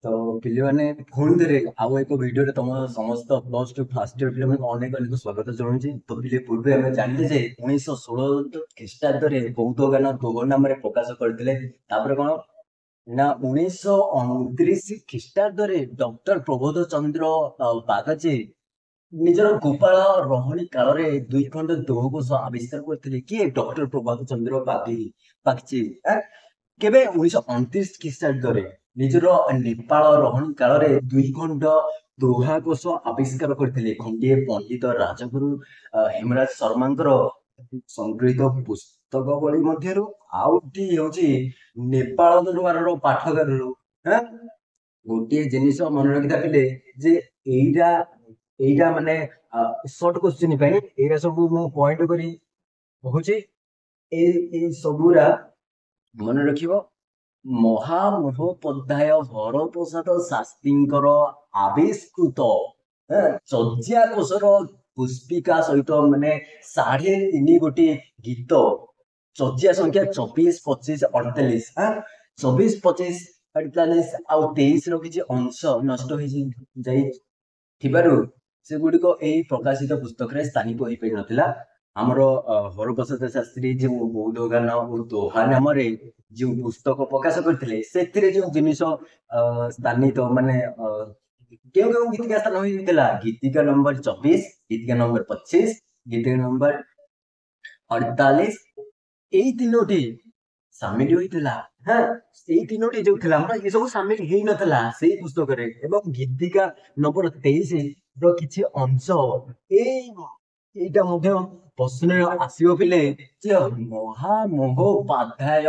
ତ ପିଲାମାନେ ପୁଣି ଥରେ ଆଉ ଏକ ଭିଡିଓରେ ତମ ସମସ୍ତ ପ୍ଲସ୍ ଟୁ ଫାର୍ଷ୍ଟ ଇୟର ପିଲାମାନଙ୍କୁ ଅନେକ ଅନେକ ସ୍ୱାଗତ ଜଣାଉଛି। ତ ପିଲେ ପୂର୍ବେ ଆମେ ଜାଣିଲେ ଯେ 1916 ଖ୍ରୀଷ୍ଟାବ୍ଦରେ ବୌଦ୍ଧ ଜ୍ଞାନ ଦୋହ ନାମରେ ପ୍ରକାଶ କରିଥିଲେ। ତାପରେ କଣ ନା 1929 ଖ୍ରୀଷ୍ଟାବ୍ଦରେ ଡକ୍ଟର ପ୍ରବୋଧ ଚନ୍ଦ୍ର ବାଗଚୀ ନିଜର ଗୋପାଳ ରହଣୀ କାଳରେ ଦୁଇ ଖଣ୍ଡ ଦୋହକୋଷ ଆବିଷ୍କାର କରିଥିଲେ। କିଏ? ଡକ୍ଟର ପ୍ରଭାତ ଚନ୍ଦ୍ର ବାଗଚୀ। କେବେ 1929 ଖ୍ରୀଷ୍ଟାବ୍ଦରେ ନିଜର ନେପାଳ ରହଣୀ କାଳରେ ଦୁଇ ଖଣ୍ଡ ଦୋହାକୋଷ ଆବିଷ୍କାର କରିଥିଲେ। ଖଣ୍ଡିଏ ପଣ୍ଡିତ ରାଜଗୁରୁ ହେମରାଜ ଶର୍ମାଙ୍କର ସଂଗୃହୀତ ପୁସ୍ତକ ବଳି ମଧ୍ୟରୁ ଆଉଟି ହେଉଛି ନେପାଳ ଦରବାରର ପାଠାଗାରରୁ। ଗୋଟିଏ ଜିନିଷ ମନେ ରଖିଥା ପିଲେ ଯେ ଏଇଟା ଏଇଟା ମାନେ ସର୍ଟ କୋଶ୍ଚିନ୍ ପାଇଁ ଏଇଟା ସବୁ ମୁଁ ପଏଣ୍ଟ କରି କହୁଛି। ଏଇ ସବୁରା ମନେ ରଖିବ। ମହାମହୋପାଧ୍ୟାୟ ହରପ୍ରସାଦ ଶାସ୍ତ୍ରୀଙ୍କର ଆବିଷ୍କୃତ ଚର୍ଯ୍ୟା କୋଷର ପୁଷ୍ପିକା ସହିତ ମାନେ 3.5 ଗୋଟି ଗୀତ ଚର୍ଯ୍ୟା ସଂଖ୍ୟା 24, 25, 48 24, 25, 48 ଆଉ 23 ର କିଛି ଅଂଶ ନଷ୍ଟ ଯାଇଥିବାରୁ ସେଗୁଡିକ ଏଇ ପ୍ରକାଶିତ ପୁସ୍ତକରେ ସ୍ଥାନିତ ହୋଇପାରିନଥିଲା। ଆମର ହରପ୍ରସାଦ ଶାସ୍ତ୍ରୀ ଯେଉଁ ବୌଦ୍ଧ ଜ୍ଞାନ ଓ ଦୋହା ନାମରେ ଯେଉଁ ପୁସ୍ତକ ପ୍ରକାଶ କରିଥିଲେ ସେଥିରେ ଯେଉଁ ଜିନିଷ ସ୍ଥାନିତ ମାନେ କେଉଁ କେଉଁ ଗୀତିକା ସ୍ଥାନ ହୋଇଥିଲା? ଗୀତିକା ନମ୍ବର 24, ଗୀତିକା ନମ୍ବର 25, ଗୀତିକା ନମ୍ବର 48 ଏଇ ତିନୋଟି ସାମିଲ ହୋଇଥିଲା। ସେଇ ତିନୋଟି ଯୋଉ ଥିଲା ଆମର ଏ ସବୁ ସାମିଲ ହେଇନଥିଲା ସେଇ ପୁସ୍ତକରେ। ଏବଂ ଗୀତିକା ନମ୍ବର 23 ର କିଛି ଅଂଶ ଏଇଟା ମଧ୍ୟ ପ୍ରଶ୍ନରେ ଆସିବ ପିଲେ ଯେ ମହାମହୋପାଧ୍ୟାୟ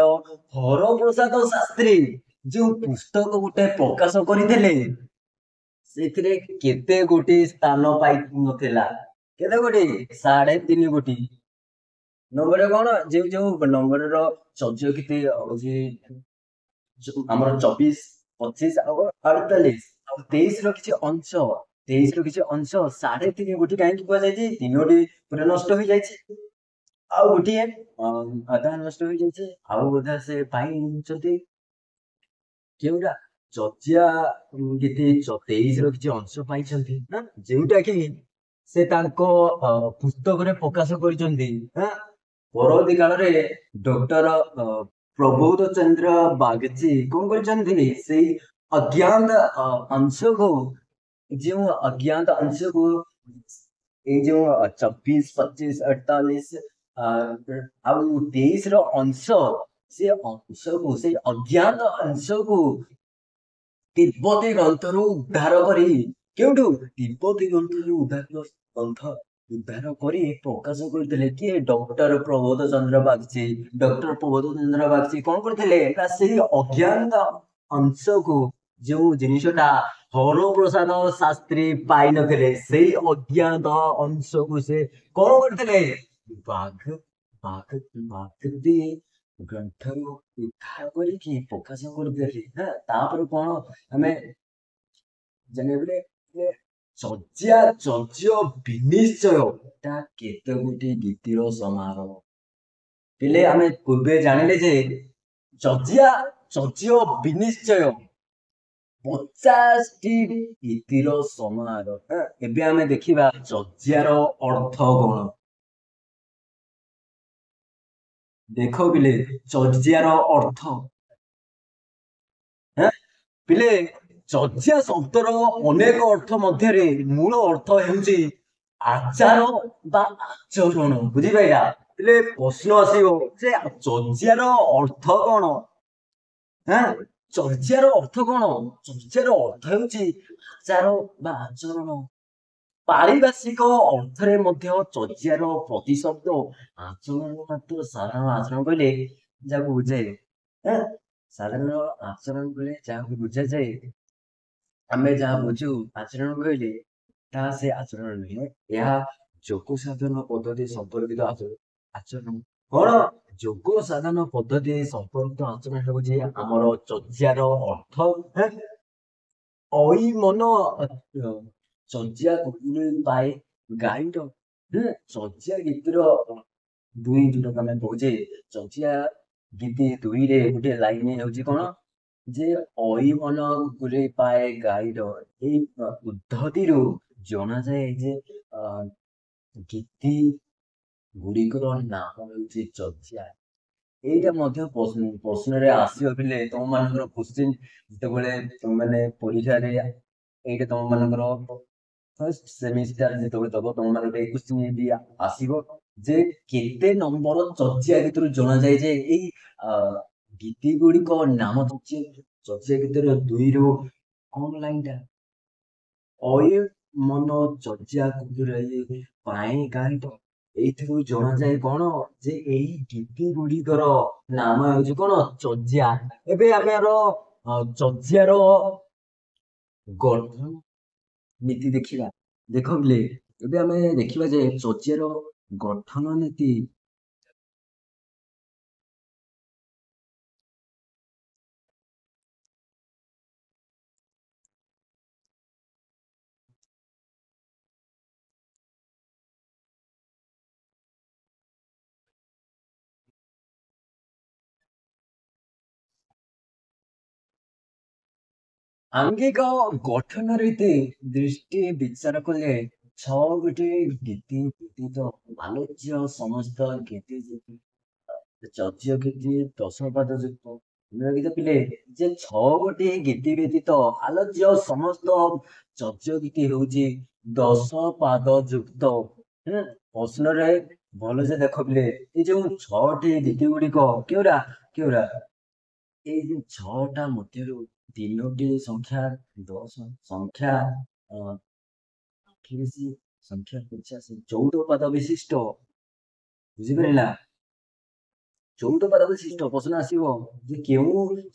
ହରପ୍ରସାଦ ଶାସ୍ତ୍ରୀ ଯୋଉ ପୁସ୍ତକ ଗୋଟେ ପ୍ରକାଶ କରିଥିଲେ ସେଥିରେ କେତେ ଗୋଟି ସ୍ଥାନ ପାଇନଥିଲା? କେତେ ଗୋଟି? 3.5 ଗୋଟି। ନମ୍ବର କଣ? ଯୋଉ ଯୋଉ ନମ୍ବରର ଚର୍ଯ୍ୟ ଗୀତି ହଉଛି ଆମର 24, 25 ଆଉ 48 ଆଉ 23 ର କିଛି ଅଂଶ 3.5 ଗୋଟି କାହିଁକି କୁହାଯାଇଛି? 3ଟି ପୁରା ନଷ୍ଟ ହେଇଯାଇଛି, ଆଉ ଗୋଟିଏ ଅଧା ନଷ୍ଟ ହେଇଯାଇଛି, ଆଉ ବୋଧେ ସେ ପାଇଛନ୍ତି କେଉଁଟା? ଚର୍ଯ୍ୟା ଗୀତି 23 ର କିଛି ଅଂଶ ପାଇଛନ୍ତି ଯେଉଁଟା କି ସେ ତାଙ୍କ ପୁସ୍ତକରେ ପ୍ରକାଶ କରିଛନ୍ତି। ପରବର୍ତ୍ତୀ କାଳରେ ଡକ୍ଟର ପ୍ରବୋଧ ଚନ୍ଦ୍ର ବାଗଚୀ କଣ କରିଛନ୍ତି? ସେଇ ଅଜ୍ଞାତ ଅଂଶକୁ ଯେଉଁ ଅଜ୍ଞାତ ଅଂଶକୁ ଏଇ ଯୋଉ 24, 25, 48 ଆଉ 23 ର ଅଂଶ ସେ ଅଂଶକୁ ସେଇ ଅଜ୍ଞାତ ଅଂଶକୁ ତିବ୍ବତୀ ଗ୍ରନ୍ଥରୁ ଉଦ୍ଧାର କରି କେଉଁଠୁ? ତିବ୍ବତୀ ଗ୍ରନ୍ଥରୁ ଉଦ୍ଧାର କରି ପ୍ରକାଶ କରିଥିଲେ। କିଏ? ଡକ୍ଟର ପ୍ରବୋଧ ଚନ୍ଦ୍ର ବାଗଚୀ। ଡକ୍ଟର ପ୍ରବୋଧ ଚନ୍ଦ୍ର ବାଗଚୀ କଣ କରିଥିଲେ? ନା ସେଇ ଅଜ୍ଞାତ ଅଂଶକୁ ଯେଉଁ ଜିନିଷଟା ହରପ୍ରସାଦ ଶାସ୍ତ୍ରୀ ପାଇନଥିଲେ ସେଇ ଅଜ୍ଞାତ ଅଂଶକୁ ସେ କଣ କରିଥିଲେ? ବାଗଦି ଗ୍ରନ୍ଥରୁ ଉଦ୍ଧାର କରିକି ପ୍ରକାଶ କରିଥିଲେ। ତାପରେ କଣ ଆମେ ଜାଣିଲେ? ଚର୍ଯ୍ୟ ବିନିଶ୍ଚୟ ଟା କେତେ ଗୋଟି ଗୀତିର ସମାରୋହ। ପିଲେ ଆମେ ପୂର୍ବେ ଜାଣିଲେ ଯେ ଚର୍ଯ୍ୟ ବିନିଶ୍ଚୟ 50ଟି ଗୀତିର ସମାରୋହ। ଏବେ ଆମେ ଦେଖିବା ଚର୍ଯ୍ୟାର ଅର୍ଥ କଣ। ଦେଖ ପିଲେ ଚର୍ଯ୍ୟାର ଅର୍ଥ ପିଲେ ଚର୍ଯ୍ୟା ଶବ୍ଦର ଅନେକ ଅର୍ଥ ମଧ୍ୟରେ ମୂଳ ଅର୍ଥ ହେଉଛି ଆଚାର ବା ଆଚରଣ। ବୁଝିପାରିଲା? ପିଲେ ପ୍ରଶ୍ନ ଆସିବ ଯେ ଚର୍ଯ୍ୟାର ଅର୍ଥ କଣ? ଚର୍ଯ୍ୟାର ଅର୍ଥ କଣ? ଚର୍ଯ୍ୟାର ଅର୍ଥ ହେଉଛି ଆଚାର ବା ଆଚରଣ। ପାରିଭାଷିକ ଅର୍ଥରେ ମଧ୍ୟ ଚର୍ଯ୍ୟାର ପ୍ରତିଶବ୍ଦ ଆଚରଣ ମାତ୍ର ସାଧାରଣ ଆଚରଣ କହିଲେ ଯାହାକୁ ବୁଝାଏ। ସାଧାରଣ ଆଚରଣ କହିଲେ ଯାହାକୁ ବୁଝାଯାଏ, ଆମେ ଯାହା ବୁଝୁ ଆଚରଣ କହିଲେ ତାହା ସେ ଆଚରଣ ନୁହେଁ, ଏହା ଯୋଗ ସାଧନ ପଦ୍ଧତି ସମ୍ପର୍କିତ ଆଚରଣ। କଣ? ଯୋଗ ସାଧନ ପଦ୍ଧତି ସମ୍ପର୍କିତ ଆଚରଣ ହେଉଛି ଆମର ଚର୍ଯ୍ୟାର ଅର୍ଥ। ମନ ଚର୍ଯ୍ୟା ପାଏ ଗାଇଡ। ଚର୍ଯ୍ୟା ଗୀତିର ଯୋଉଟାକୁ ଆମେ କହୁଛେ ଚର୍ଯ୍ୟା ଗୀତି 2ରେ ଗୋଟେ ଲାଇନ ହେଉଛି କଣ? ଯେ ଅଇ ମନ ଗୁରେଇ ପାଏ ଗାଈର, ଏଇ ଉଦ୍ଧତିରୁ ଜଣାଯାଏ ଯେ ଗୀତି ଗୁଡ଼ିକର ନାମ ହେଉଛି ଚର୍ଚ୍ୟା। ଏଇଟା ମଧ୍ୟ ପ୍ରଶ୍ନରେ ଆସିବ ପିଲେ, ତମ ମାନଙ୍କର କ୍ୱେଶ୍ଚିନ୍ ଯେତେବେଳେ ତମମାନେ ପରୀକ୍ଷାରେ ଏଇଟା ତମ ମାନଙ୍କର ଫାର୍ଷ୍ଟ ସେମିଷ୍ଟାର ଯେତେବେଳେ ଦବ, ତମ ମାନଙ୍କର ଏଇ କ୍ୱେଶ୍ଚିନ୍ ବି ଆସିବ ଯେ କେତେ ନମ୍ବର ଚର୍ଚ୍ୟା ଗୀତରୁ ଜଣାଯାଏ ଯେ ଏଇ ଗୀତି ଗୁଡ଼ିକ ନାମ ଚର୍ଚ୍ୟା ଗୀତର 2ରୁ କଣ ଲାଇନଟା ଅଇ ମନ ଚର୍ଚ୍ୟା କୁକୁରାଇ ପାଏ ଗାଈର, ଏଇଥିରୁ ଜଣାଯାଏ କଣ ଯେ ଏଇ ଗୀତି ଗୁଡିକର ନାମ ହେଉଛି କଣ ଚର୍ଚ୍ୟା। ଏବେ ଆମର ଚର୍ଚ୍ୟାର ଗଠନ ନୀତି ଦେଖିବା। ଦେଖ ପିଲେ, ଏବେ ଆମେ ଦେଖିବା ଯେ ଚର୍ଚ୍ୟାର ଗଠନ ନୀତି ଆଙ୍ଗିକ ଗଠନ ରୀତି ଦୃଷ୍ଟି ବିଚାର କଲେ 6 ଗୋଟି ଗୀତି ବ୍ୟତୀତ ଆଲୋଚ୍ୟ ସମସ୍ତ ଗୀତି ଚର୍ଚ୍ୟ ଗୀତି 10 ପାଦ ଯୁକ୍ତ। ଗୀତ ପିଲେ ଯେ 6 ଗୋଟି ଗୀତି ବ୍ୟତୀତ ଆଲୋଚ୍ୟ ସମସ୍ତ ଚର୍ଚ୍ୟ ଗୀତି ହେଉଛି 10 ପାଦ ଯୁକ୍ତ। ପ୍ରଶ୍ନରେ ଭଲସେ ଦେଖ ପିଲେ, ଏଇ ଯୋଉ 6ଟି ଗୀତି ଗୁଡିକ କେଉଁରା କେଉଁରା, ଏଇ ଯୋଉ 6ଟା ମଧ୍ୟରୁ 3ଟି ସଂଖ୍ୟା 10, ସଂଖ୍ୟା 28, ସଂଖ୍ୟା 50, 14 ପାଦ ବିଶିଷ୍ଟ। ବୁଝିପାରିଲା? 14 ପାଦ ବିଶିଷ୍ଟ ପ୍ରଶ୍ନ ଆସିବ ଯେ କେଉଁ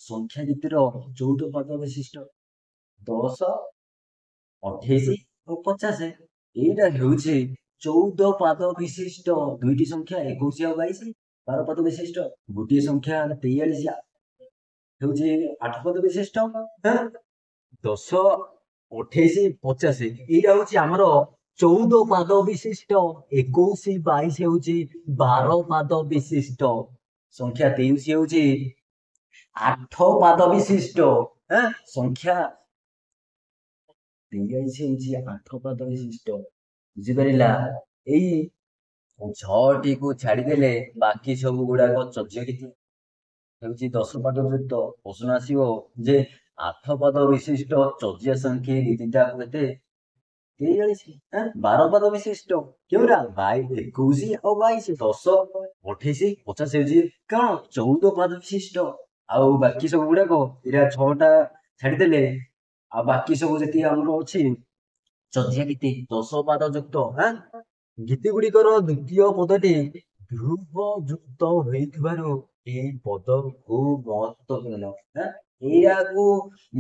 ସଂଖ୍ୟା ଗୀତିର 14 ପାଦ ବିଶିଷ୍ଟ? 10, 28 ଓ 50। ଏଇଟା ହେଉଛି 14 ପାଦ ବିଶିଷ୍ଟ। ଦୁଇଟି ସଂଖ୍ୟା 21 ଆଉ 22 12 ପାଦ ବିଶିଷ୍ଟ। ଗୋଟିଏ ସଂଖ୍ୟା 43 ହେଉଛି 8 ପାଦ ବିଶିଷ୍ଟ। 10, 28, 50 ଏଇଟା ହଉଛି ଆମର 14 ପାଦ ବିଶିଷ୍ଟ। 21, 22 ହେଉଛି 12 ପାଦ ବିଶିଷ୍ଟ। ସଂଖ୍ୟା 23 ହେଉଛି 8 ପାଦ ବିଶିଷ୍ଟ। ସଂଖ୍ୟା 23 ହେଉଛି 8 ପାଦ ବିଶିଷ୍ଟ। ବୁଝିପାରିଲା? ଏଇ 6ଟିକୁ ଛାଡିଦେଲେ ବାକି ସବୁ ଗୁଡାକ ଚର୍ଚ୍ୟ ଗୀତି ହେଉଛି 10 ପାଦ ଯୁକ୍ତ। ପ୍ରଶ୍ନ ଆସିବ ଯେ 8 ପାଦ ବିଶିଷ୍ଟ ଚର୍ଚ୍ୟା ସଂଖ୍ୟା ଗୀତିଟା କେତେ? 43। 12 ପାଦ ବିଶିଷ୍ଟ କେଉଁରା? 21 ଆଉ 22। 10, 28, 50 ହେଉଛି କଣ 14 ପାଦ ବିଶିଷ୍ଟ। ଆଉ ବାକି ସବୁ ଗୁଡାକ ଏଇଟା 6ଟା ଛାଡିଦେଲେ ଆଉ ବାକି ସବୁ ଯେତିକି ଆମର ଅଛି ଚର୍ଚ୍ୟା ଗୀତି 10 ପାଦ ଯୁକ୍ତ। ଗୀତି ଗୁଡିକର ଦ୍ୱିତୀୟ ପଦଟି ଧ୍ରୁବ ଯୁକ୍ତ ହୋଇଥିବାରୁ ଏଇ ପଦକୁ ମହତ୍ୱପୂର୍ଣ୍ଣ। ଏଇଟାକୁ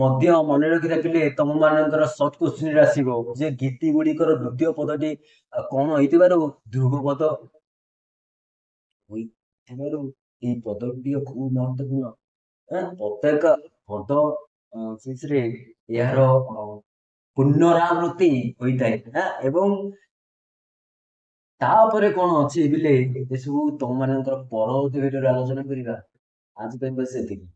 ମଧ୍ୟ ମନେ ରଖି ରଖିଲେ ତମ ମାନଙ୍କର ସର୍ଟ କ୍ୱେଶ୍ଚିନ୍ ଆସିବ ଯେ ଗୀତି ଗୁଡିକର ଦ୍ୱିତୀୟ ପଦଟି କଣ ହେଇଥିବାରୁ ଧ୍ରୁବ ପଦ ହୋଇଥିବାରୁ ଏଇ ପଦଟି ଖୁବ ମହତ୍ୱପୂର୍ଣ୍ଣ। ପ୍ରତ୍ୟେକ ପଦ ଶେଷରେ ଏହାର ପୁନରାବୃତ୍ତି ହୋଇଥାଏ। ଏବଂ ତାପରେ କଣ ଅଛି ବିଲେ, ଏସବୁ ତମ ମାନଙ୍କର ପରବର୍ତ୍ତୀ ଭିଡିଓରେ ଆଲୋଚନା କରିବା। ଆଜି ପାଇଁ ବସ୍ ଏତିକି।